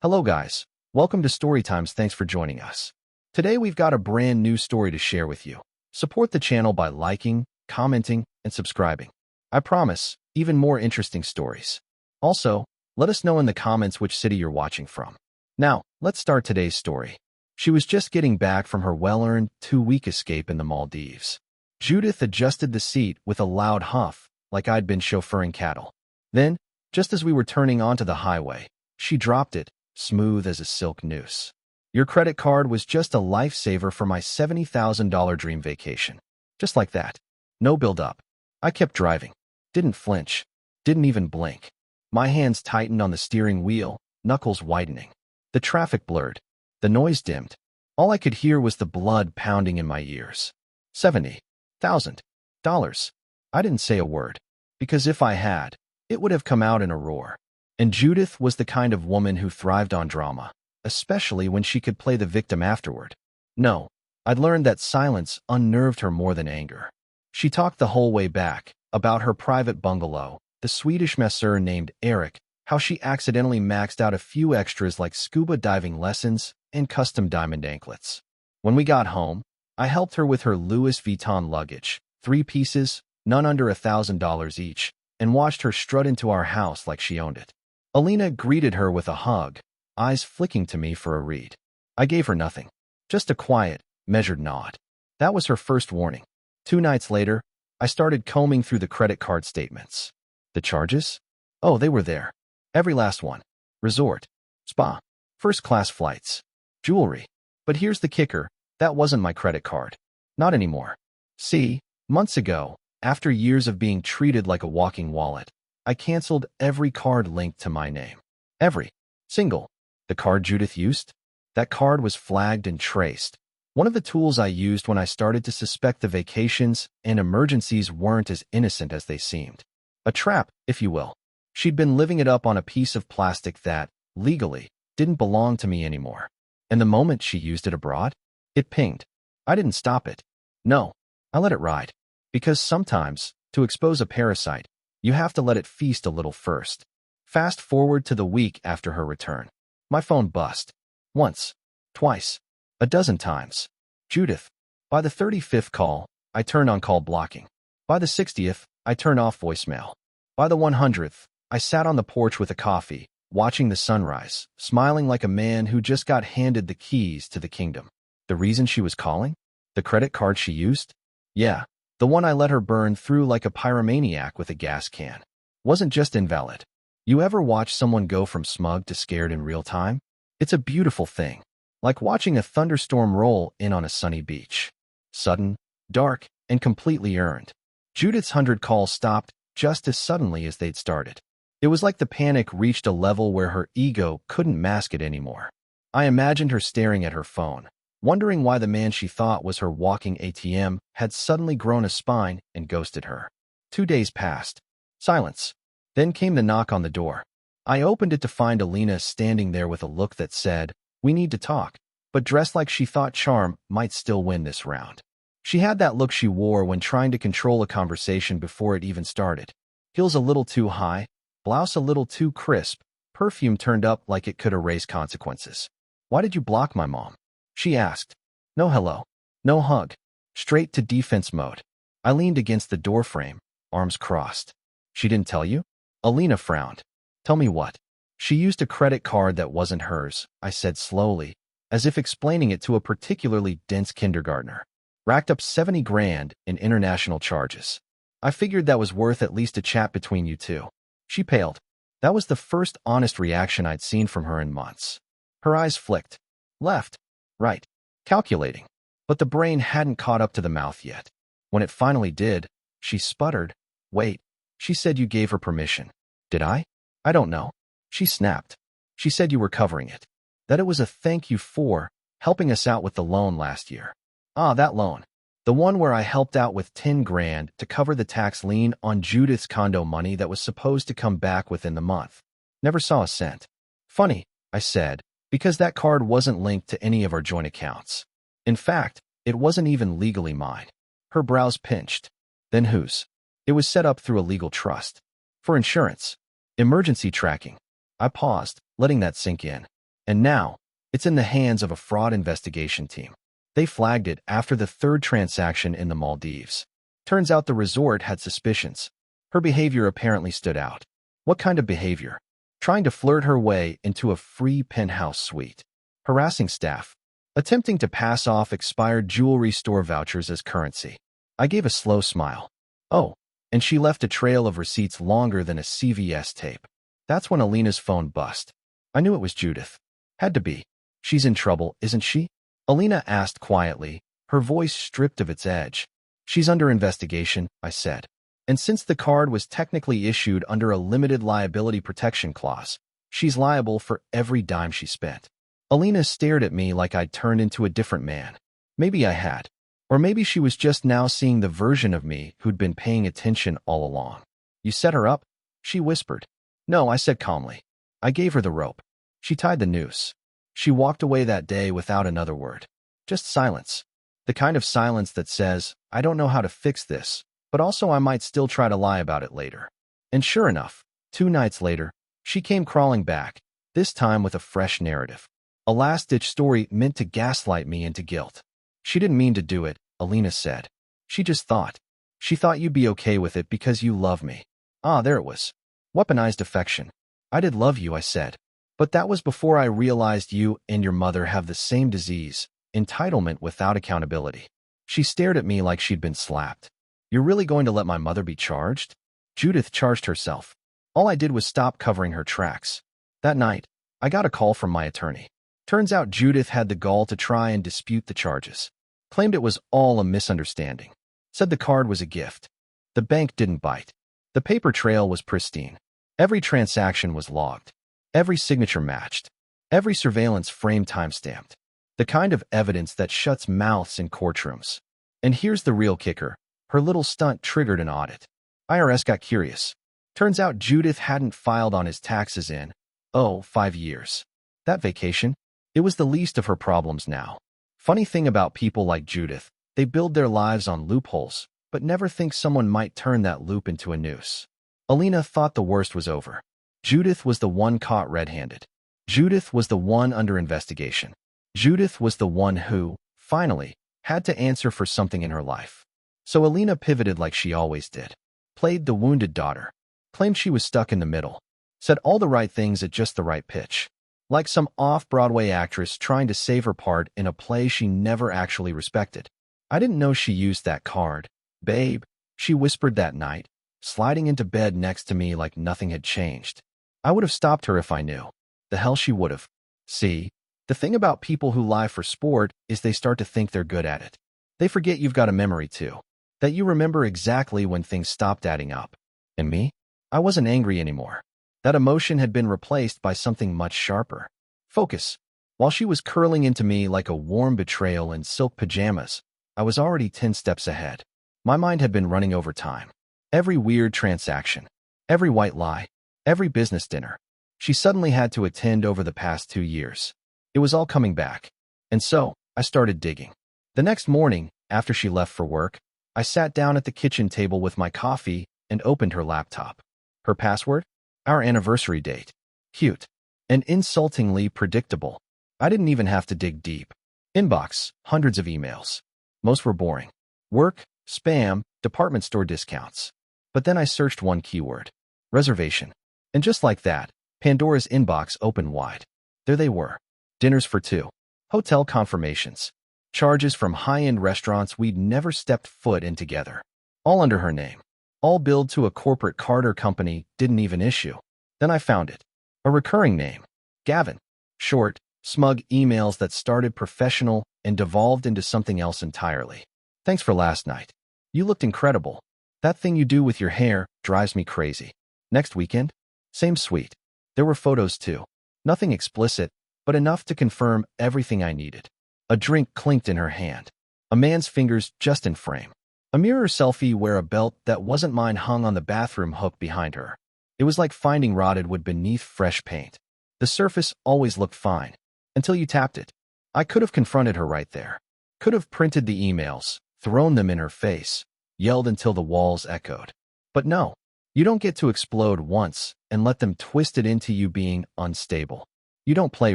Hello guys, welcome to Storytimes. Thanks for joining us. Today we've got a brand new story to share with you. Support the channel by liking, commenting, and subscribing. I promise, even more interesting stories. Also, let us know in the comments which city you're watching from. Now, let's start today's story. She was just getting back from her well-earned 2-week escape in the Maldives. Judith adjusted the seat with a loud huff, like I'd been chauffeuring cattle. Then, just as we were turning onto the highway, she dropped it, smooth as a silk noose. Your credit card was just a lifesaver for my $70,000 dream vacation. Just like that. No build-up. I kept driving. Didn't flinch. Didn't even blink. My hands tightened on the steering wheel, knuckles widening. The traffic blurred. The noise dimmed. All I could hear was the blood pounding in my ears. $70,000. I didn't say a word, because if I had, it would have come out in a roar. And Judith was the kind of woman who thrived on drama, especially when she could play the victim afterward. No, I'd learned that silence unnerved her more than anger. She talked the whole way back, about her private bungalow, the Swedish masseur named Eric, how she accidentally maxed out a few extras like scuba diving lessons and custom diamond anklets. When we got home, I helped her with her Louis Vuitton luggage, 3 pieces, none under $1,000 each, and watched her strut into our house like she owned it. Alina greeted her with a hug, eyes flicking to me for a read. I gave her nothing. Just a quiet, measured nod. That was her first warning. 2 nights later, I started combing through the credit card statements. The charges? Oh, they were there. Every last one. Resort, spa, first-class flights, jewelry. But here's the kicker, that wasn't my credit card. Not anymore. See, months ago, after years of being treated like a walking wallet, I canceled every card linked to my name. Every single. The card Judith used? That card was flagged and traced. One of the tools I used when I started to suspect the vacations and emergencies weren't as innocent as they seemed. A trap, if you will. She'd been living it up on a piece of plastic that, legally, didn't belong to me anymore. And the moment she used it abroad, it pinged. I didn't stop it. No, I let it ride. Because sometimes, to expose a parasite, you have to let it feast a little first. Fast forward to the week after her return. My phone bust. Once. Twice. A dozen times. Judith. By the 35th call, I turned on call blocking. By the 60th, I turned off voicemail. By the 100th, I sat on the porch with a coffee, watching the sunrise, smiling like a man who just got handed the keys to the kingdom. The reason she was calling? The credit card she used? Yeah. The one I let her burn through like a pyromaniac with a gas can. Wasn't just invalid. You ever watch someone go from smug to scared in real time? It's a beautiful thing. Like watching a thunderstorm roll in on a sunny beach. Sudden, dark, and completely earned. Judith's 100 calls stopped just as suddenly as they'd started. It was like the panic reached a level where her ego couldn't mask it anymore. I imagined her staring at her phone, wondering why the man she thought was her walking ATM had suddenly grown a spine and ghosted her. 2 days passed. Silence. Then came the knock on the door. I opened it to find Alina standing there with a look that said, "We need to talk," but dressed like she thought charm might still win this round. She had that look she wore when trying to control a conversation before it even started. Heels a little too high, blouse a little too crisp, perfume turned up like it could erase consequences. "Why did you block my mom?" she asked. No hello. No hug. Straight to defense mode. I leaned against the doorframe, arms crossed. "She didn't tell you?" Alina frowned. "Tell me what?" "She used a credit card that wasn't hers," I said slowly, as if explaining it to a particularly dense kindergartner. "Racked up 70 grand in international charges. I figured that was worth at least a chat between you two." She paled. That was the first honest reaction I'd seen from her in months. Her eyes flicked. Left. Right. Calculating. But the brain hadn't caught up to the mouth yet. When it finally did, she sputtered. "Wait. She said you gave her permission." "Did I?" "I don't know." She snapped. "She said you were covering it. That it was a thank you for helping us out with the loan last year." "Ah, that loan. The one where I helped out with 10 grand to cover the tax lien on Judith's condo money that was supposed to come back within the month. Never saw a cent." "Funny," I said, because that card wasn't linked to any of our joint accounts. In fact, it wasn't even legally mine. Her brows pinched. "Then whose?" "It was set up through a legal trust. For insurance. Emergency tracking." I paused, letting that sink in. And now, it's in the hands of a fraud investigation team. They flagged it after the third transaction in the Maldives. Turns out the resort had suspicions. Her behavior apparently stood out. What kind of behavior? Trying to flirt her way into a free penthouse suite. Harassing staff. Attempting to pass off expired jewelry store vouchers as currency. I gave a slow smile. Oh, and she left a trail of receipts longer than a CVS tape. That's when Alina's phone buzzed. I knew it was Judith. Had to be. She's in trouble, isn't she? Alina asked quietly, her voice stripped of its edge. She's under investigation, I said. And since the card was technically issued under a limited liability protection clause, she's liable for every dime she spent. Alina stared at me like I'd turned into a different man. Maybe I had. Or maybe she was just now seeing the version of me who'd been paying attention all along. You set her up? She whispered. No, I said calmly. I gave her the rope. She tied the noose. She walked away that day without another word. Just silence. The kind of silence that says, I don't know how to fix this, but also I might still try to lie about it later. And sure enough, 2 nights later, she came crawling back, this time with a fresh narrative. A last-ditch story meant to gaslight me into guilt. She didn't mean to do it, Alina said. She just thought. She thought you'd be okay with it because you love me. Ah, there it was. Weaponized affection. I did love you, I said. But that was before I realized you and your mother have the same disease, entitlement without accountability. She stared at me like she'd been slapped. You're really going to let my mother be charged? Judith charged herself. All I did was stop covering her tracks. That night, I got a call from my attorney. Turns out Judith had the gall to try and dispute the charges. Claimed it was all a misunderstanding. Said the card was a gift. The bank didn't bite. The paper trail was pristine. Every transaction was logged. Every signature matched. Every surveillance frame timestamped. The kind of evidence that shuts mouths in courtrooms. And here's the real kicker. Her little stunt triggered an audit. IRS got curious. Turns out Judith hadn't filed on his taxes in, 5 years. That vacation? It was the least of her problems now. Funny thing about people like Judith, they build their lives on loopholes, but never think someone might turn that loop into a noose. Alina thought the worst was over. Judith was the one caught red-handed. Judith was the one under investigation. Judith was the one who, finally, had to answer for something in her life. So Alina pivoted like she always did. Played the wounded daughter. Claimed she was stuck in the middle. Said all the right things at just the right pitch. Like some off-Broadway actress trying to save her part in a play she never actually respected. I didn't know she used that card. Babe, she whispered that night, sliding into bed next to me like nothing had changed. I would have stopped her if I knew. The hell she would have. See, the thing about people who lie for sport is they start to think they're good at it. They forget you've got a memory too. That you remember exactly when things stopped adding up. And me? I wasn't angry anymore. That emotion had been replaced by something much sharper. Focus. While she was curling into me like a warm betrayal in silk pajamas, I was already 10 steps ahead. My mind had been running over time. Every weird transaction. Every white lie. Every business dinner. She suddenly had to attend over the past 2 years. It was all coming back. And so, I started digging. The next morning, after she left for work, I sat down at the kitchen table with my coffee and opened her laptop. Her password? Our anniversary date. Cute. And insultingly predictable. I didn't even have to dig deep. Inbox, hundreds of emails. Most were boring. Work, spam, department store discounts. But then I searched one keyword. Reservation. And just like that, Pandora's inbox opened wide. There they were. Dinners for 2. Hotel confirmations. Charges from high-end restaurants we'd never stepped foot in together. All under her name. All billed to a corporate card her company didn't even issue. Then I found it. A recurring name. Gavin. Short, smug emails that started professional and devolved into something else entirely. Thanks for last night. You looked incredible. That thing you do with your hair drives me crazy. Next weekend? Same suite. There were photos too. Nothing explicit, but enough to confirm everything I needed. A drink clinked in her hand. A man's fingers just in frame. A mirror selfie where a belt that wasn't mine hung on the bathroom hook behind her. It was like finding rotted wood beneath fresh paint. The surface always looked fine, until you tapped it. I could have confronted her right there. Could have printed the emails, thrown them in her face, yelled until the walls echoed. But no, you don't get to explode once and let them twist it into you being unstable. You don't play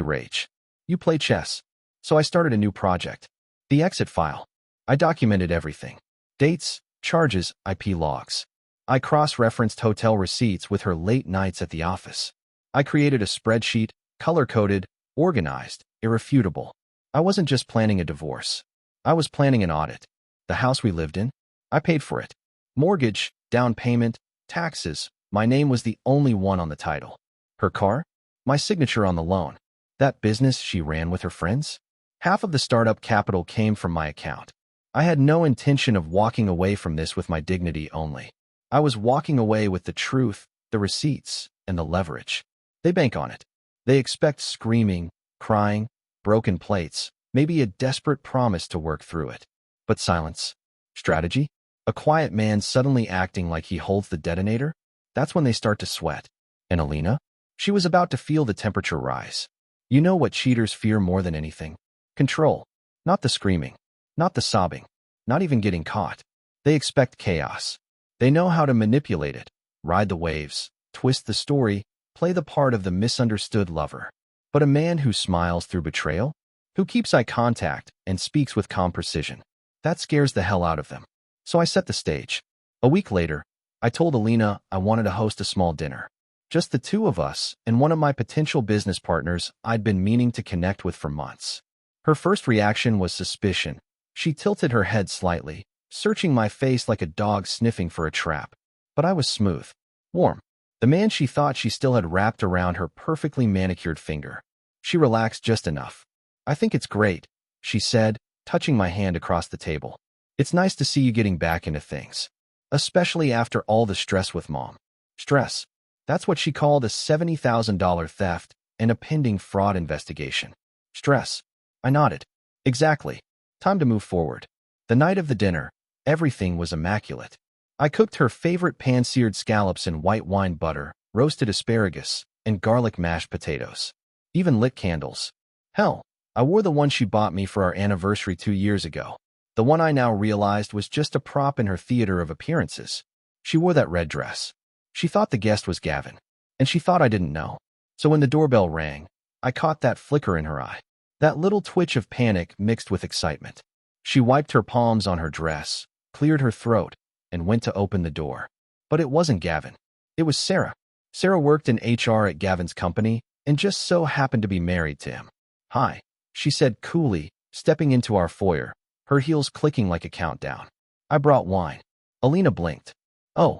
rage. You play chess. So I started a new project. The exit file. I documented everything. Dates, charges, IP logs. I cross-referenced hotel receipts with her late nights at the office. I created a spreadsheet, color-coded, organized, irrefutable. I wasn't just planning a divorce. I was planning an audit. The house we lived in, I paid for it. Mortgage, down payment, taxes, my name was the only one on the title. Her car? My signature on the loan. That business she ran with her friends? Half of the startup capital came from my account. I had no intention of walking away from this with my dignity only. I was walking away with the truth, the receipts, and the leverage. They bank on it. They expect screaming, crying, broken plates, maybe a desperate promise to work through it. But silence. Strategy? A quiet man suddenly acting like he holds the detonator? That's when they start to sweat. And Alina? She was about to feel the temperature rise. You know what cheaters fear more than anything? Control. Not the screaming. Not the sobbing. Not even getting caught. They expect chaos. They know how to manipulate it, ride the waves, twist the story, play the part of the misunderstood lover. But a man who smiles through betrayal? Who keeps eye contact and speaks with calm precision? That scares the hell out of them. So I set the stage. A week later, I told Alina I wanted to host a small dinner. Just the two of us and one of my potential business partners I'd been meaning to connect with for months. Her first reaction was suspicion. She tilted her head slightly, searching my face like a dog sniffing for a trap. But I was smooth, warm. The man she thought she still had wrapped around her perfectly manicured finger. She relaxed just enough. I think it's great, she said, touching my hand across the table. It's nice to see you getting back into things. Especially after all the stress with Mom. Stress. That's what she called a $70,000 theft and a pending fraud investigation. Stress. I nodded. Exactly. Time to move forward. The night of the dinner, everything was immaculate. I cooked her favorite pan-seared scallops in white wine butter, roasted asparagus, and garlic mashed potatoes. Even lit candles. Hell, I wore the one she bought me for our anniversary 2 years ago. The one I now realized was just a prop in her theater of appearances. She wore that red dress. She thought the guest was Gavin, and she thought I didn't know. So when the doorbell rang, I caught that flicker in her eye. That little twitch of panic mixed with excitement. She wiped her palms on her dress, cleared her throat, and went to open the door. But it wasn't Gavin. It was Sarah. Sarah worked in HR at Gavin's company and just so happened to be married to him. Hi, she said coolly, stepping into our foyer, her heels clicking like a countdown. I brought wine. Alina blinked. Oh,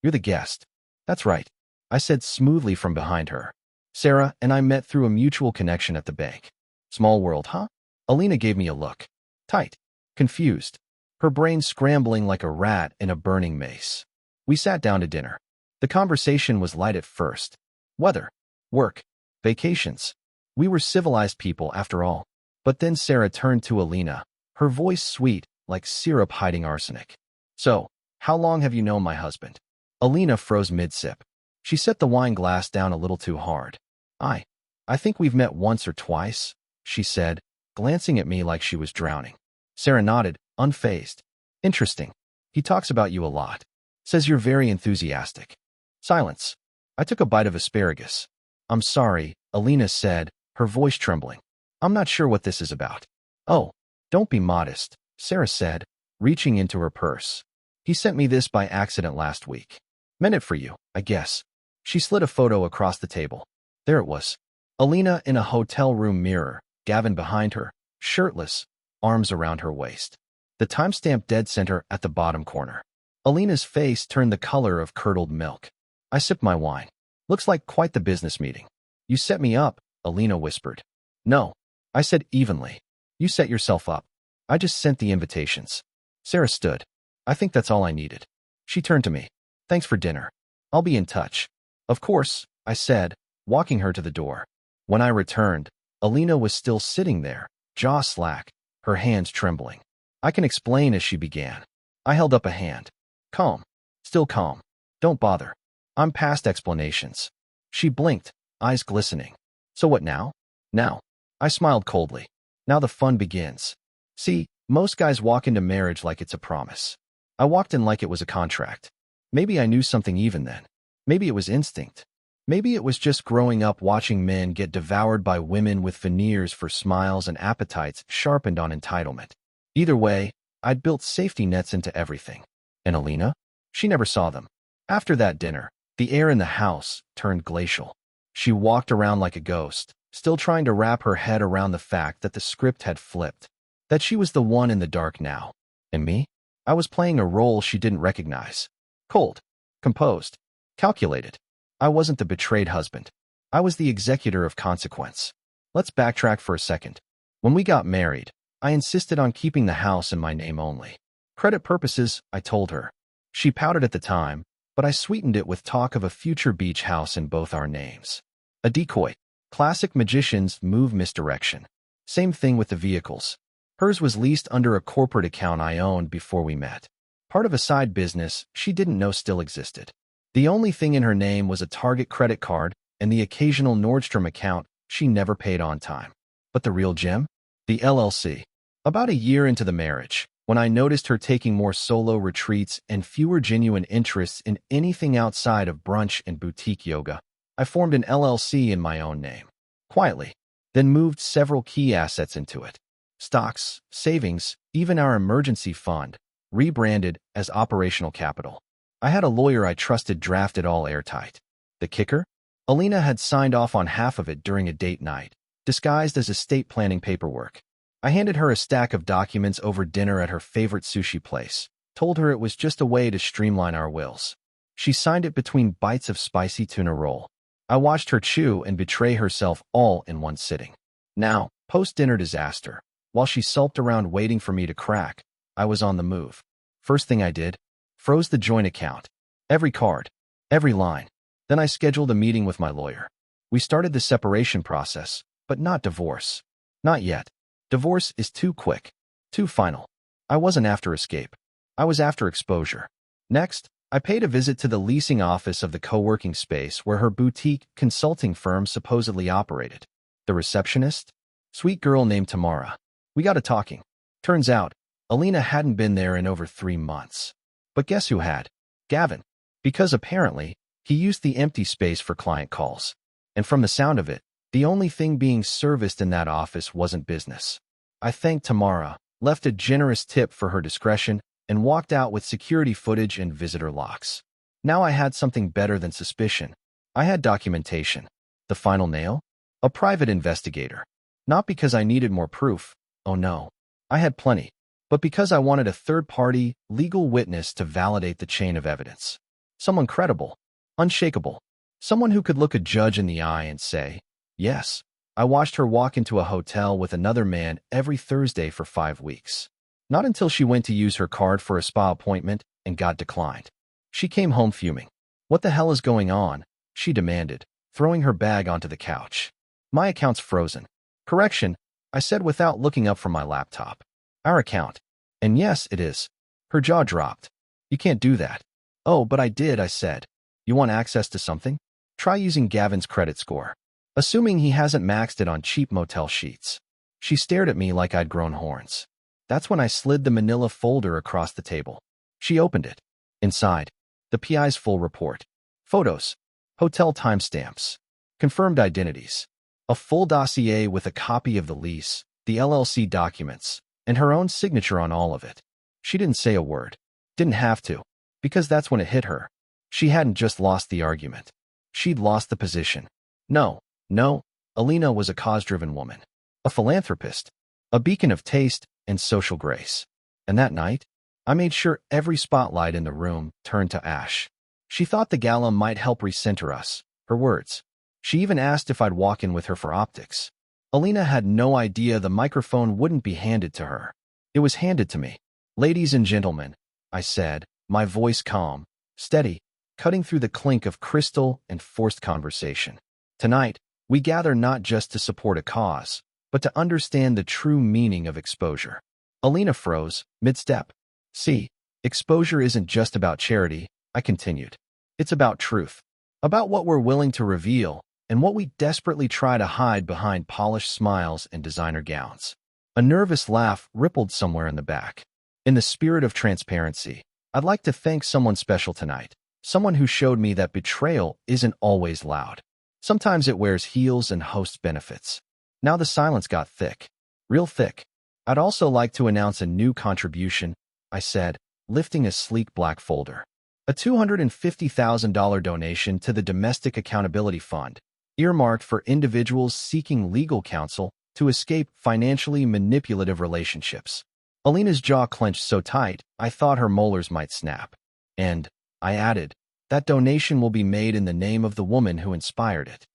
you're the guest. That's right, I said smoothly from behind her. Sarah and I met through a mutual connection at the bank. Small world, huh? Alina gave me a look. Tight. Confused. Her brain scrambling like a rat in a burning mace. We sat down to dinner. The conversation was light at first. Weather. Work. Vacations. We were civilized people after all. But then Sarah turned to Alina, her voice sweet, like syrup hiding arsenic. So, how long have you known my husband? Alina froze mid-sip. She set the wine glass down a little too hard. I think we've met once or twice, she said, glancing at me like she was drowning. Sarah nodded, unfazed. Interesting. He talks about you a lot. Says you're very enthusiastic. Silence. I took a bite of asparagus. I'm sorry, Alina said, her voice trembling. I'm not sure what this is about. Oh, don't be modest, Sarah said, reaching into her purse. He sent me this by accident last week. Meant it for you, I guess. She slid a photo across the table. There it was. Alina in a hotel room mirror, Gavin behind her, shirtless, arms around her waist. The timestamp dead center at the bottom corner. Alina's face turned the color of curdled milk. I sipped my wine. Looks like quite the business meeting. You set me up, Alina whispered. No, I said evenly. You set yourself up. I just sent the invitations. Sarah stood. I think that's all I needed. She turned to me. Thanks for dinner. I'll be in touch. Of course, I said, walking her to the door. When I returned, Alina was still sitting there, jaw slack, her hands trembling. I can explain as she began. I held up a hand. Calm. Still calm. Don't bother. I'm past explanations. She blinked, eyes glistening. So what now? Now. I smiled coldly. Now the fun begins. See, most guys walk into marriage like it's a promise. I walked in like it was a contract. Maybe I knew something even then. Maybe it was instinct. Maybe it was just growing up watching men get devoured by women with veneers for smiles and appetites sharpened on entitlement. Either way, I'd built safety nets into everything. And Alina? She never saw them. After that dinner, the air in the house turned glacial. She walked around like a ghost, still trying to wrap her head around the fact that the script had flipped, that she was the one in the dark now. And me? I was playing a role she didn't recognize. Cold, composed, calculated. I wasn't the betrayed husband. I was the executor of consequence. Let's backtrack for a second. When we got married, I insisted on keeping the house in my name only. Credit purposes, I told her. She pouted at the time, but I sweetened it with talk of a future beach house in both our names. A decoy. Classic magicians move misdirection. Same thing with the vehicles. Hers was leased under a corporate account I owned before we met. Part of a side business she didn't know still existed. The only thing in her name was a Target credit card and the occasional Nordstrom account she never paid on time. But the real gem? The LLC. About a year into the marriage, when I noticed her taking more solo retreats and fewer genuine interests in anything outside of brunch and boutique yoga, I formed an LLC in my own name. Quietly. Then moved several key assets into it. Stocks, savings, even our emergency fund, rebranded as operational capital. I had a lawyer I trusted draft it all airtight. The kicker? Alina had signed off on half of it during a date night, disguised as estate planning paperwork. I handed her a stack of documents over dinner at her favorite sushi place, told her it was just a way to streamline our wills. She signed it between bites of spicy tuna roll. I watched her chew and betray herself all in one sitting. Now, post-dinner disaster. While she sulked around waiting for me to crack, I was on the move. First thing I did, froze the joint account. Every card, every line. Then I scheduled a meeting with my lawyer. We started the separation process, but not divorce. Not yet. Divorce is too quick, too final. I wasn't after escape. I was after exposure. Next, I paid a visit to the leasing office of the co-working space where her boutique consulting firm supposedly operated. The receptionist? Sweet girl named Tamara. We got to talking. Turns out, Alina hadn't been there in over 3 months. But guess who had? Gavin. Because apparently, he used the empty space for client calls. And from the sound of it, the only thing being serviced in that office wasn't business. I thanked Tamara, left a generous tip for her discretion, and walked out with security footage and visitor locks. Now I had something better than suspicion. I had documentation. The final nail? A private investigator. Not because I needed more proof. Oh no. I had plenty. But because I wanted a third-party, legal witness to validate the chain of evidence. Someone credible, unshakable. Someone who could look a judge in the eye and say, yes, I watched her walk into a hotel with another man every Thursday for 5 weeks. Not until she went to use her card for a spa appointment and got declined. She came home fuming. What the hell is going on? She demanded, throwing her bag onto the couch. My account's frozen. Correction, I said without looking up from my laptop. Our account. And yes, it is. Her jaw dropped. You can't do that. Oh, but I did, I said. You want access to something? Try using Gavin's credit score. Assuming he hasn't maxed it on cheap motel sheets. She stared at me like I'd grown horns. That's when I slid the manila folder across the table. She opened it. Inside, the PI's full report. Photos. Hotel timestamps. Confirmed identities. A full dossier with a copy of the lease, the LLC documents, and her own signature on all of it. She didn't say a word. Didn't have to. Because that's when it hit her. She hadn't just lost the argument. She'd lost the position. No, Alina was a cause-driven woman. A philanthropist. A beacon of taste and social grace. And that night, I made sure every spotlight in the room turned to ash. She thought the gala might help recenter us, her words. She even asked if I'd walk in with her for optics. Alina had no idea the microphone wouldn't be handed to her. It was handed to me. Ladies and gentlemen, I said, my voice calm, steady, cutting through the clink of crystal and forced conversation. Tonight, we gather not just to support a cause, but to understand the true meaning of exposure. Alina froze, mid-step. See, exposure isn't just about charity, I continued. It's about truth. About what we're willing to reveal, and what we desperately try to hide behind polished smiles and designer gowns. A nervous laugh rippled somewhere in the back. In the spirit of transparency, I'd like to thank someone special tonight. Someone who showed me that betrayal isn't always loud. Sometimes it wears heels and hosts benefits. Now the silence got thick. Real thick. I'd also like to announce a new contribution, I said, lifting a sleek black folder. A $250,000 donation to the Domestic Accountability Fund, earmarked for individuals seeking legal counsel to escape financially manipulative relationships. Alina's jaw clenched so tight, I thought her molars might snap. And, I added, that donation will be made in the name of the woman who inspired it.